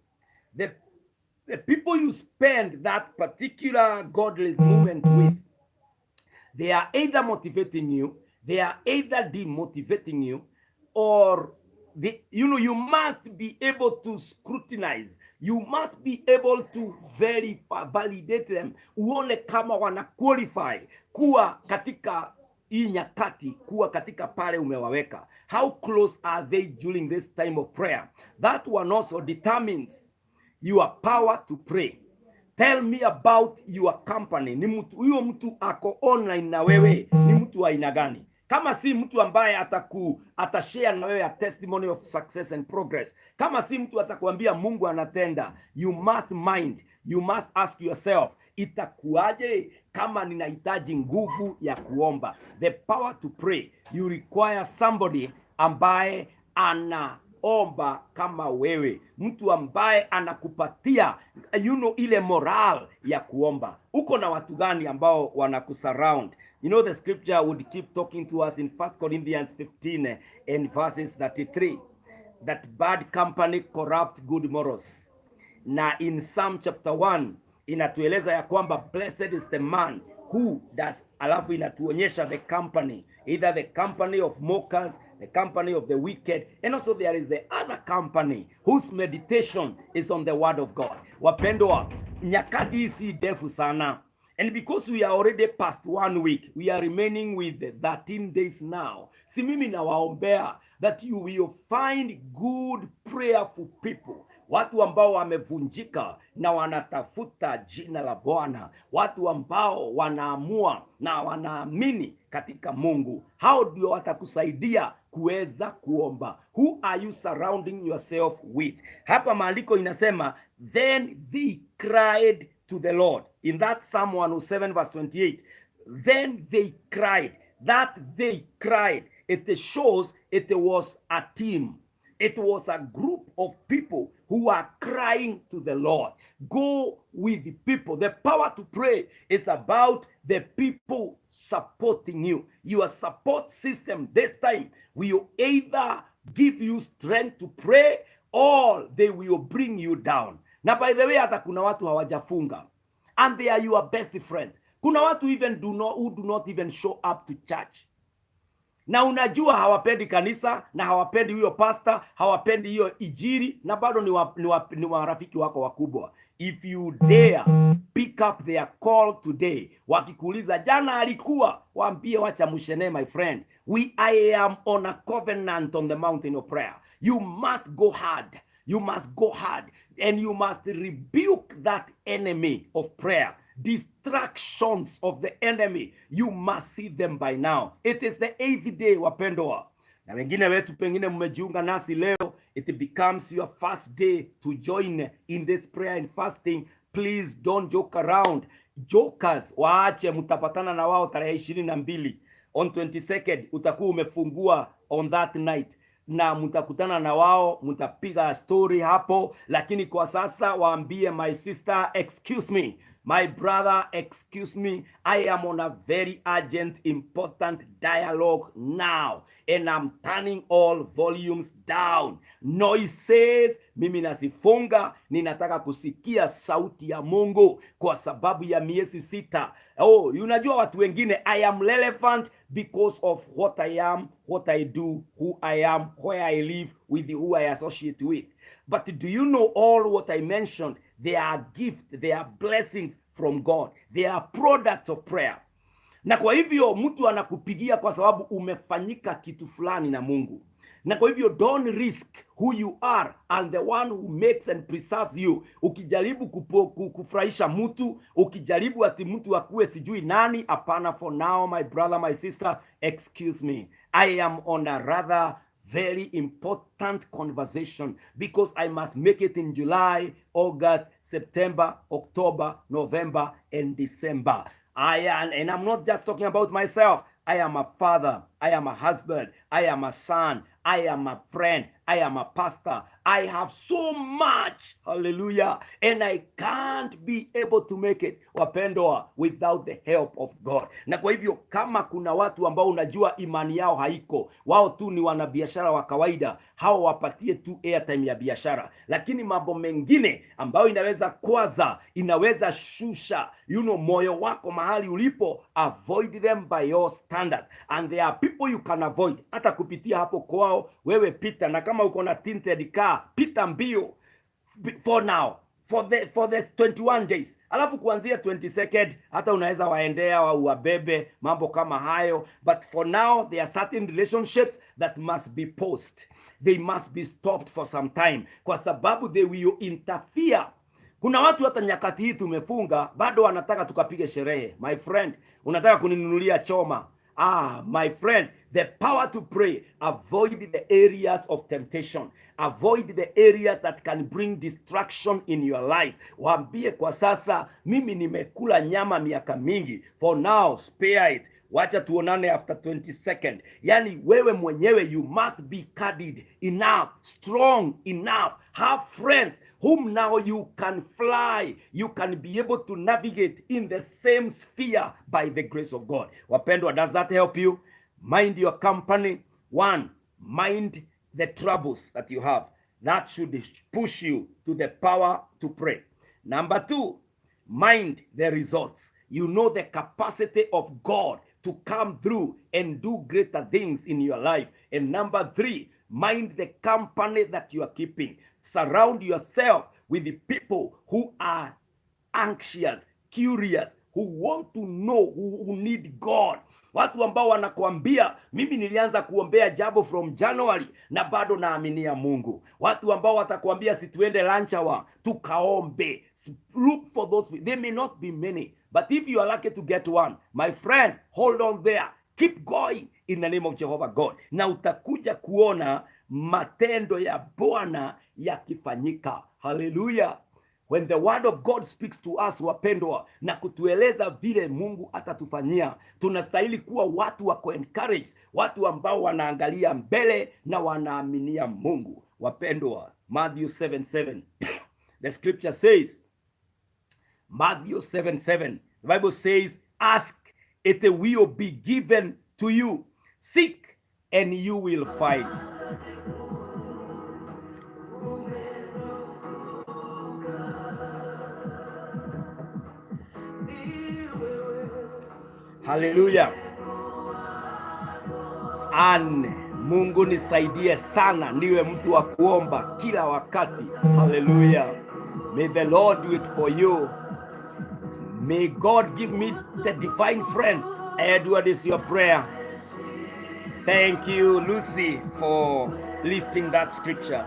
the people you spend that particular godly moment with, They are either motivating you, they are either demotivating you, or you must be able to scrutinize. You must be able to verify, validate them, uone kama wana qualify kuwa katika hii nyakati, kuwa katika pale umewaweka. How close are they during this time of prayer? That one also determines your power to pray. Tell me about your company. Ni mtu huyo, mtu ako online na wewe ni mtu wa aina gani? Kama si mtu ambaye atashare na wewe a testimony of success and progress, kama si mtu atakwambia Mungu anatenda, you must mind, you must ask yourself, itakuwaje kama ninahitaji nguvu ya kuomba? The power to pray, you require somebody ambaye anaomba kama wewe, mtu ambaye anakupatia ile moral ya kuomba. Uko na watu gani ambao wanakusurround? The scripture would keep talking to us in 1 Corinthians 15 and verses 33, that bad company corrupt good morals. Na in Psalm chapter 1 inatueleza ya kwamba blessed is the man who does, alafu inatuonyesha the company, either the company of mockers, the company of the wicked, and also there is the other company whose meditation is on the word of God. Wapendwa, nyakati hii si ndefu sana. And because we are already past 1 week, we are remaining with 13 days now. Si mimi nawaombea that you will find good prayerful people, watu ambao wamevunjika na wanatafuta jina la Bwana, watu ambao wanaamua na wanaamini katika Mungu. Hao ndio watakusaidia kuweza kuomba. Who are you surrounding yourself with? Hapa maandiko inasema, then they cried to the Lord. In that Psalm 107 verse 28, then they cried. That they cried, it shows it was a team. It was a group of people who are crying to the Lord. Go with the people. The power to pray is about the people supporting you. Your support system this time will either give you strength to pray or they will bring you down. Na by the way, hata kuna watu hawajafunga and they are your best friends. Kuna watu even who do not even show up to church. Na unajua hawapendi kanisa, na hawapendi huyo pastor, hawapendi hiyo ijiri, na bado ni marafiki wako wakubwa. If you dare pick up their call today, wakikuuliza jana alikuwa, waambie wacha mshene, my friend. I am on a covenant on the mountain of prayer. You must go hard. You must go hard, and you must rebuke that enemy of prayer. Distractions of the enemy, you must see them by now. It is the 8th day, wapendwa. Na wengine wetu pengine mmejiunga nasi leo, it becomes your first day to join in this prayer and fasting. Please don't joke around. Jokers waache, mtapatana na wao tarehe 22. On 22nd utakuwa umefungua on that night, na mtakutana na wao, mtapiga story hapo. Lakini kwa sasa waambie, my sister, excuse me, my brother, excuse me, I am on a very urgent, important dialogue now, and I'm turning all volumes down. Noises, mimi nasifunga, ninataka kusikia sauti ya Mungu kwa sababu ya miezi 6. Unajua watu wengine, I am relevant because of what I am, what I do, who I am, where I live, with who I associate with. But do you know all what I mentioned? They are gifts, they are blessings from God. They are products of prayer. Na kwa hivyo mtu anakupigia kwa sababu umefanyika kitu fulani na Mungu. Na kwa hivyo don't risk who you are and the one who makes and preserves you. Ukijaribu kufurahisha mtu, ukijaribu ati mtu akuwe sijui nani, hapana. For now, my brother, my sister, excuse me, I am on a rather very important conversation, because I must make it in July, August, September, October, November, and December. And I'm not just talking about myself. I am a father, I am a husband, I am a son, I am a friend, I am a pastor. I have so much, hallelujah, and I can't be able to make it, wapendwa, without the help of God. Na kwa hivyo kama kuna watu ambao unajua imani yao haiko, wao tu ni wanabiashara wa kawaida, hao wapatie tu airtime ya biashara. Lakini mambo mengine ambayo inaweza kwaza, inaweza shusha moyo wako mahali ulipo, avoid them by your standards. And there are people you can avoid. Hata kupitia hapo kwao, wewe pita, na kama uko na tinted car, pita mbio for now, for the 21 days. Alafu kuanzia 22nd hata unaweza waendea au wabebe, mambo kama hayo. But for now there are certain relationships that must be paused. They must be stopped for some time, kwa sababu they will interfere. Kuna watu hata nyakati hii tumefunga, bado wanataka tukapige sherehe. My friend, unataka kuninunulia choma. My friend, the power to pray. Avoid the areas of temptation. Avoid the areas that can bring distraction in your life. Waambie kwa sasa, mimi nimekula nyama miaka mingi. For now, spare it. Wacha tuonane after 22nd. Yani wewe mwenyewe, you must be carried enough, strong enough, have friends whom now you can fly, you can be able to navigate in the same sphere by the grace of God. Wapendwa, does that help you? Mind your company. One, mind the troubles that you have. That should push you to the power to pray. Number two, mind the results. You know the capacity of God to come through and do greater things in your life. And number three, mind the company that you are keeping. Surround yourself with the people who are anxious, curious, who want to know, who need God. Watu ambao wanakuambia, mimi nilianza kuombea jambo from January na bado naaminia Mungu. Watu ambao watakuambia situende lunch hour tukaombe. Look for those. They may not be many, but if you are lucky to get one, my friend, hold on there. Keep going in the name of Jehovah God. Na utakuja kuona matendo ya Bwana yakifanyika. Hallelujah. When the word of God speaks to us, wapendwa, na kutueleza vile Mungu atatufanyia, tunastahili kuwa watu wako encouraged, watu ambao wanaangalia mbele na wanaaminia Mungu. Wapendwa, Matthew 7:7. The scripture says, Matthew 7:7. The Bible says, ask, it will be given to you. Seek, and you will find. Hallelujah. Mungu nisaidie sana niwe mtu wa kuomba kila wakati. Hallelujah. May the Lord do it for you. May God give me the divine friends. Edward, is your prayer. Thank you, Lucy, for lifting that scripture.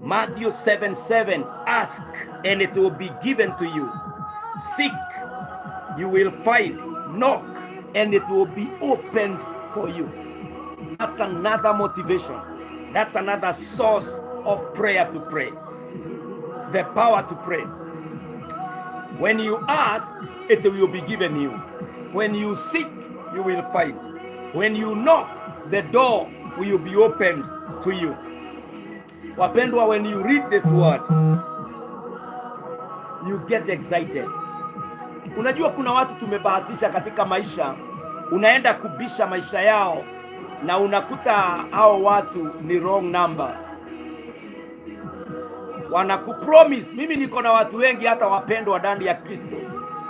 Matthew 7:7. Ask, and it will be given to you. Seek, you will find. Knock, and it will be opened for you. That's another motivation. That's another source of prayer to pray. The power to pray. When you ask, it will be given you. When you seek, you will find. When you knock, the door will be opened to you. Wapendwa, when you read this word, you get excited. Unajua kuna watu tumebahatisha katika maisha, unaenda kubisha maisha yao na unakuta hao watu ni wrong number. Wanakupromise. Mimi niko na watu wengi hata wapendwa ndani ya Kristo,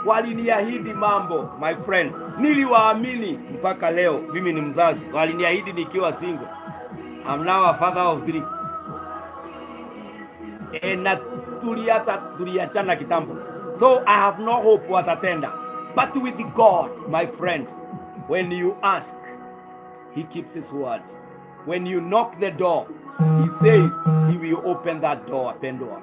waliniahidi mambo, my friend, niliwaamini mpaka leo. Mimi ni mzazi, waliniahidi nikiwa single. I'm now a father of 3. Na tuliachana kitambo. So I have no hope watatenda. But with God, my friend, when you ask, He keeps His word. When you knock the door, He says He will open that door, wapendwa.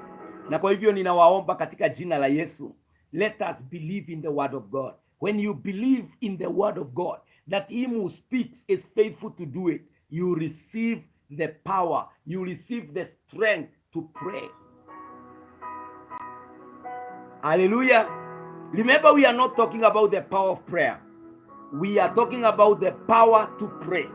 Na kwa hivyo ninawaomba katika jina la Yesu, let us believe in the word of God. When you believe in the word of God, that Him who speaks is faithful to do it, you receive the power, you receive the strength to pray. Hallelujah. Remember, we are not talking about the power of prayer. We are talking about the power to pray.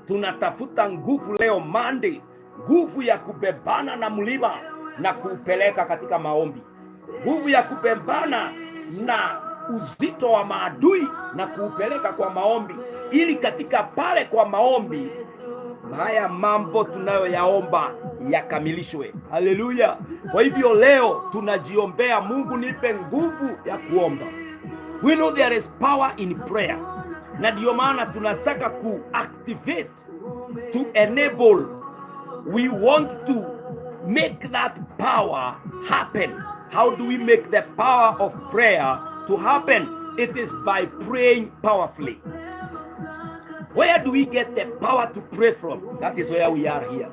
tunatafuta nguvu leo Monday, nguvu ya kubebana na mlima na kuupeleka katika maombi, nguvu ya kubebana na uzito wa maadui na kuupeleka kwa maombi, ili katika pale kwa maombi haya mambo tunayoyaomba yakamilishwe. Haleluya! Kwa hivyo leo tunajiombea, Mungu nipe nguvu ya kuomba. We know there is power in prayer, na ndio maana tunataka kuactivate, to enable. We want to make that power happen. How do we make the power of prayer to happen? It is by praying powerfully. Where do we get the power to pray from? That is where we are here.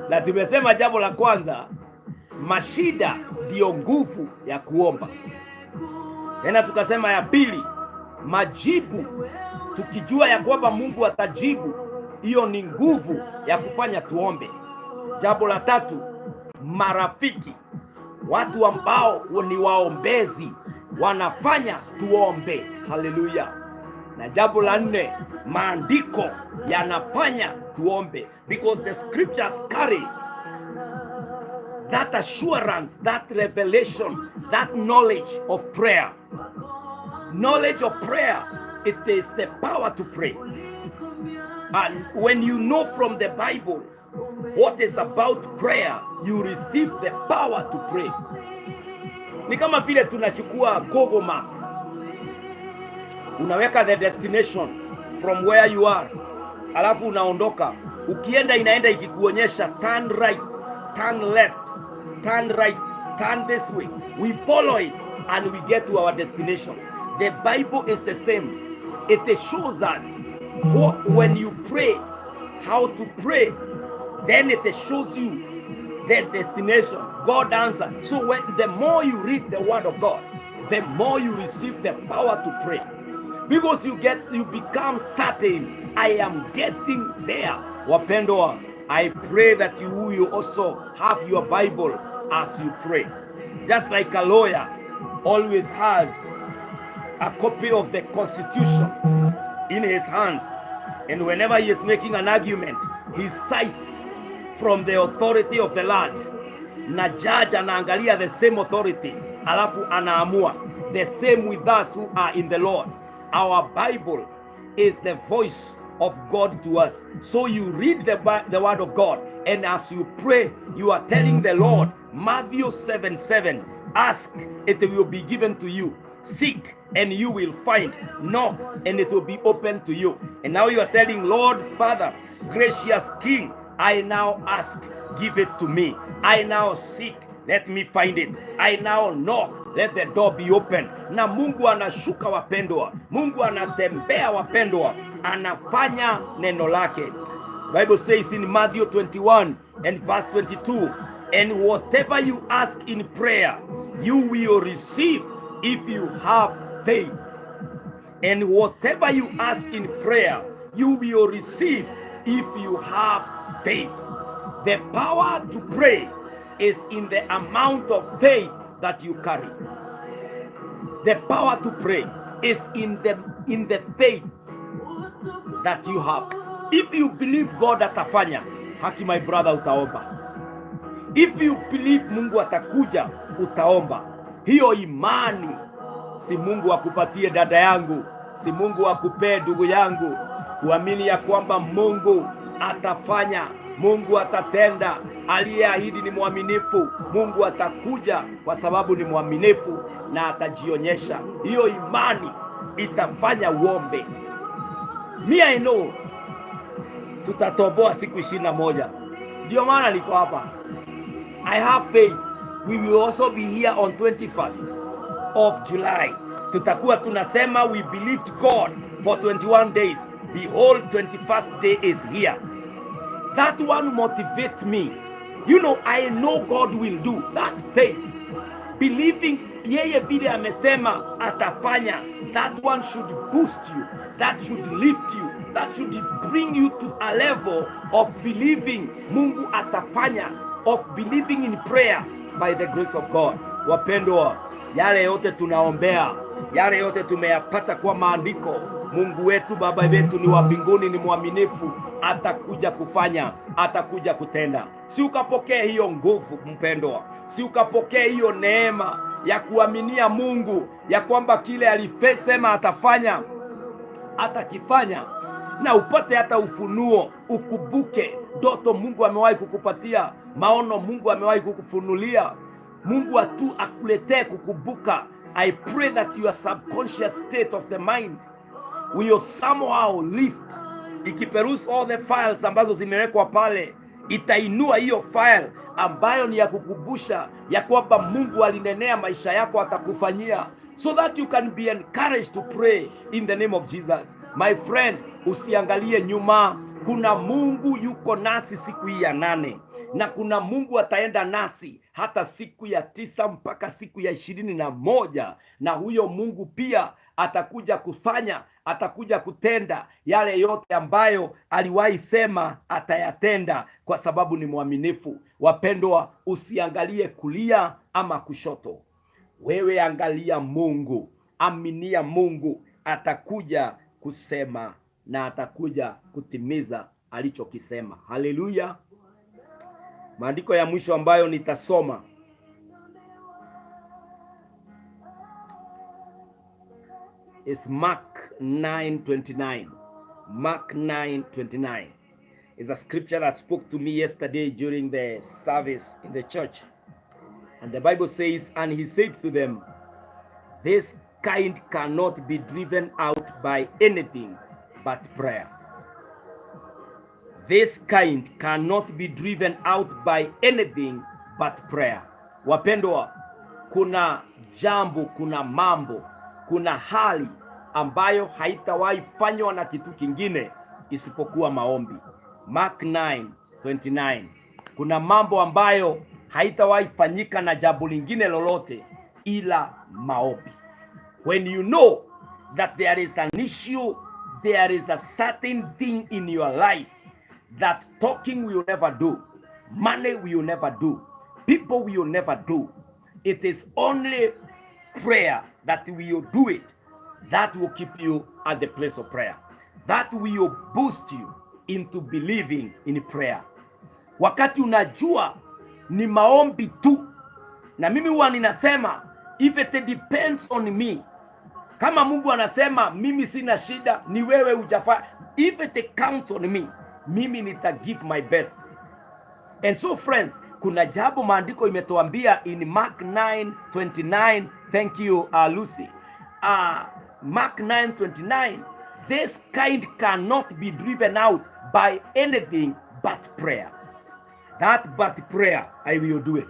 Na tumesema jambo la kwanza, mashida ndio nguvu ya kuomba. Tena tukasema ya pili, majibu, tukijua ya kwamba Mungu atajibu, hiyo ni nguvu ya kufanya tuombe. Jambo la tatu, marafiki, watu ambao ni waombezi wanafanya tuombe. Haleluya! Na jambo la nne, maandiko yanafanya tuombe, because the scriptures carry that assurance, that revelation, that knowledge of prayer. Knowledge of prayer, it is the power to pray. And when you know from the Bible what is about prayer, you receive the power to pray. Ni kama vile tunachukua Google Map, unaweka the destination from where you are, alafu unaondoka, ukienda inaenda ikikuonyesha turn right, turn left, turn right, turn this way. We follow it and we get to our destination. The Bible is the same. It shows us when you pray, how to pray. Then it shows you the destination. God answers. So the more you read the word of God, the more you receive the power to pray. Because you become certain, I am getting there. Wapendwa, I pray that you will also have your Bible as you pray. Just like a lawyer always has a copy of the Constitution in his hands, and whenever he is making an argument, he cites from the authority of the land, na judge anaangalia the same authority, alafu anaamua. The same with us who are in the Lord. Our Bible is the voice of God to us. So you read the word of God, and as you pray, you are telling the Lord, Matthew 7:7, ask, it will be given to you. Seek, and you will find. Knock, and it will be open to you. And now you are telling, Lord, Father, gracious King, I now ask, give it to me. I now seek, let me find it. I now knock, let the door be open. Na Mungu anashuka wapendwa, Mungu anatembea wapendwa, anafanya neno lake. Bible says in Matthew 21 and verse 22, and whatever you ask in prayer, you will receive if you have faith. And whatever you ask in prayer, you will receive if you have faith. The power to pray is in the amount of faith that you carry. The power to pray is in the faith that you have. If you believe God atafanya, haki my brother, utaomba. If you believe Mungu atakuja, utaomba. Hiyo imani, si Mungu akupatie dada yangu, si Mungu akupee ndugu yangu, kuamini ya kwamba Mungu atafanya, Mungu atatenda. Aliyeahidi ni mwaminifu. Mungu atakuja kwa sababu ni mwaminifu na atajionyesha. Hiyo imani itafanya uombe. I know tutatoboa siku 21. Ndio maana niko hapa. I have faith. We will also be here on 21st of July. Tutakuwa tunasema we believed God for 21 days. Behold, 21st day is here. That one motivates me. You know, I know God will do that. Faith, believing yeye vile amesema atafanya, that one should boost you, that should lift you, that should bring you to a level of believing Mungu atafanya, of believing in prayer by the grace of God. Wapendwa, yale yote tunaombea, yale yote tumeyapata kwa maandiko, Mungu wetu, Baba wetu ni wa mbinguni, ni mwaminifu, atakuja kufanya, atakuja kutenda. Si ukapokee hiyo nguvu mpendwa, si ukapokee hiyo neema ya kuaminia Mungu ya kwamba kile alisema atafanya atakifanya, na upate hata ufunuo, ukubuke ndoto Mungu amewahi kukupatia, maono Mungu amewahi kukufunulia. Mungu atu akuletee kukubuka. I pray that your subconscious state of the mind will somehow lift. Ikiperuse all the files ambazo zimewekwa pale, itainua hiyo file ambayo ni ya kukubusha ya kwamba Mungu alinenea maisha yako atakufanyia, so that you can be encouraged to pray in the name of Jesus. My friend, usiangalie nyuma. Kuna Mungu yuko nasi siku hii ya 8, na kuna Mungu ataenda nasi hata siku ya 9 mpaka siku ya 21, na huyo Mungu pia atakuja kufanya, atakuja kutenda yale yote ambayo aliwahi sema atayatenda, kwa sababu ni mwaminifu. Wapendwa, usiangalie kulia ama kushoto. Wewe angalia Mungu, aminia Mungu, atakuja kusema na atakuja kutimiza alichokisema. Haleluya. Maandiko ya mwisho ambayo nitasoma is Mark 9:29. Mark 9:29 is a scripture that spoke to me yesterday during the service in the church. And the Bible says, and he said to them, this kind cannot be driven out by anything but prayer. This kind cannot be driven out by anything but prayer. Wapendwa, kuna jambo, kuna mambo, kuna hali ambayo haitawahi fanywa na kitu kingine isipokuwa maombi. Mark 9:29. Kuna mambo ambayo haitawahi fanyika na jambo lingine lolote ila maombi. When you know that there is an issue, there is a certain thing in your life that talking will never do, money will never do, people will never do. It is only prayer that will do it. That will keep you at the place of prayer. That will boost you into believing in prayer. Wakati unajua ni maombi tu, na mimi huwa ninasema if it depends on me, kama Mungu anasema mimi sina shida, ni wewe hujafanya, if it counts on me, mimi nita give my best. And so friends, kuna jambo maandiko imetuambia in Mark 9:29. Thank you Lucy. Mark 9:29, this kind cannot be driven out by anything but prayer. That but prayer, I will do it.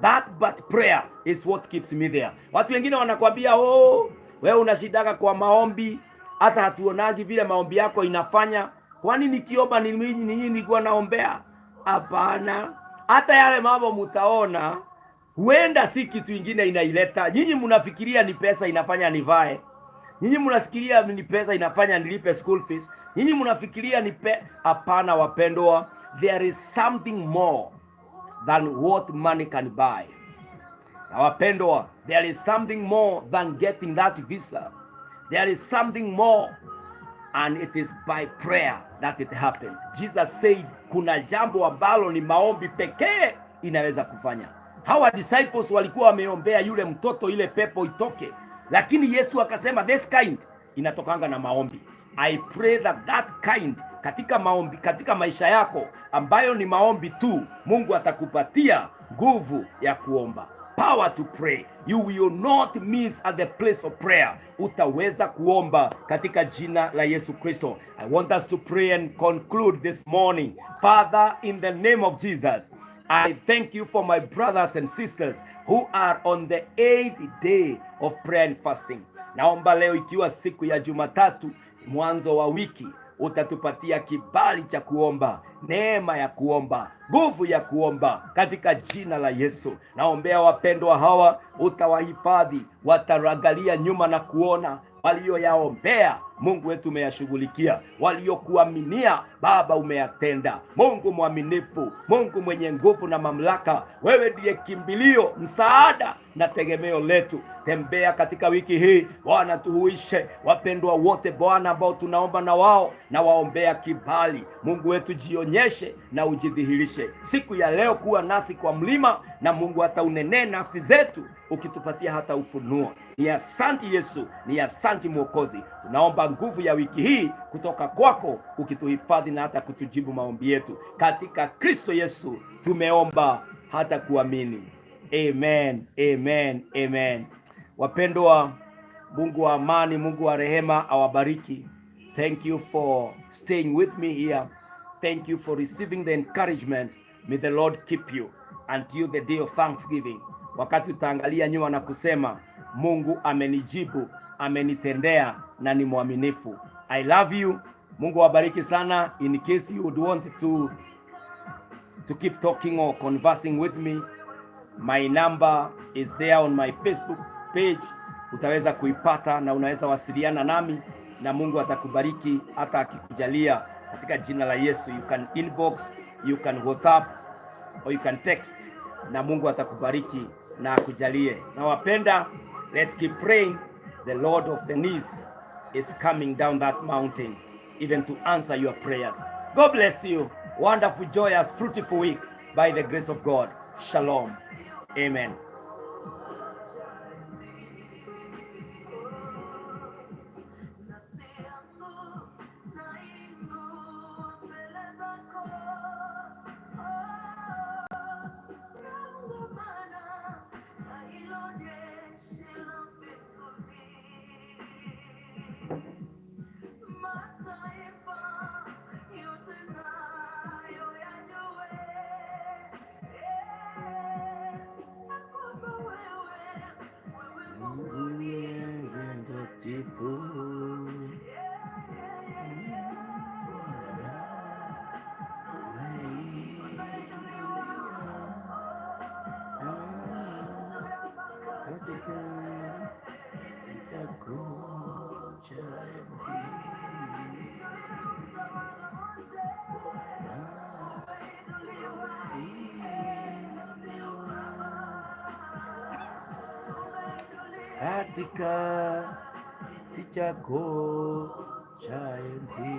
That but prayer is what keeps me there. Watu wengine wanakuambia, oh, wewe unashidaka kwa maombi, hata hatuonagi vile maombi yako inafanya. Kwani nikiomba ni nini nilikuwa naombea? Hapana. Hata yale mambo mtaona huenda si kitu ingine inaileta. Nyinyi mnafikiria ni pesa inafanya nivae. Nyinyi mnafikiria ni pesa inafanya nilipe school fees. Nyinyi mnafikiria ni hapana wapendwa. There is something more than what money can buy. Na wapendwa, there is something more than getting that visa. There is something more, and it is by prayer that it happens. Jesus said, kuna jambo ambalo ni maombi pekee inaweza kufanya. Hawa disciples walikuwa wameombea yule mtoto ile pepo itoke, lakini Yesu akasema this kind inatokanga na maombi. I pray that that kind katika maombi, katika maisha yako ambayo ni maombi tu, Mungu atakupatia nguvu ya kuomba. Power to pray. You will not miss at the place of prayer. Utaweza kuomba katika jina la Yesu Kristo. I want us to pray and conclude this morning. Father, in the name of Jesus, I thank you for my brothers and sisters who are on the 8th day of prayer and fasting. Naomba leo ikiwa siku ya Jumatatu, mwanzo wa wiki, utatupatia kibali cha kuomba, neema ya kuomba, nguvu ya kuomba katika jina la Yesu. Naombea wapendwa hawa, utawahifadhi, wataangalia nyuma na kuona walioyaombea Mungu wetu umeyashughulikia. Waliokuaminia Baba umeyatenda. Mungu mwaminifu, Mungu mwenye nguvu na mamlaka, wewe ndiye kimbilio, msaada na tegemeo letu. Tembea katika wiki hii Bwana, tuhuishe wapendwa wote Bwana ambao tunaomba na wao, na waombea kibali. Mungu wetu jionyeshe na ujidhihirishe siku ya leo, kuwa nasi kwa mlima, na Mungu hata unenee nafsi zetu, ukitupatia hata ufunuo. Ni asanti Yesu, ni asanti Mwokozi. Tunaomba nguvu ya wiki hii kutoka kwako, ukituhifadhi na hata kutujibu maombi yetu. Katika Kristo Yesu tumeomba hata kuamini. Amen, amen, amen. Wapendwa, Mungu wa amani, Mungu wa rehema awabariki. Thank you for staying with me here. Thank you for receiving the encouragement. May the Lord keep you until the day of Thanksgiving. Wakati utaangalia nyuma na kusema, Mungu amenijibu, amenitendea na ni mwaminifu. I love you. Mungu awabariki sana. In case you would want to keep talking or conversing with me, my number is there on my Facebook page. Utaweza kuipata na unaweza wasiliana nami, na Mungu atakubariki hata akikujalia katika jina la Yesu. You can inbox, you can WhatsApp, or you can text, na Mungu atakubariki na akujalie. Na wapenda, let's keep praying. The Lord of the knees is coming down that mountain even to answer your prayers. God bless you. Wonderful, joyous, fruitful week by the grace of God. Shalom. Amen. Katika kichako cha enzi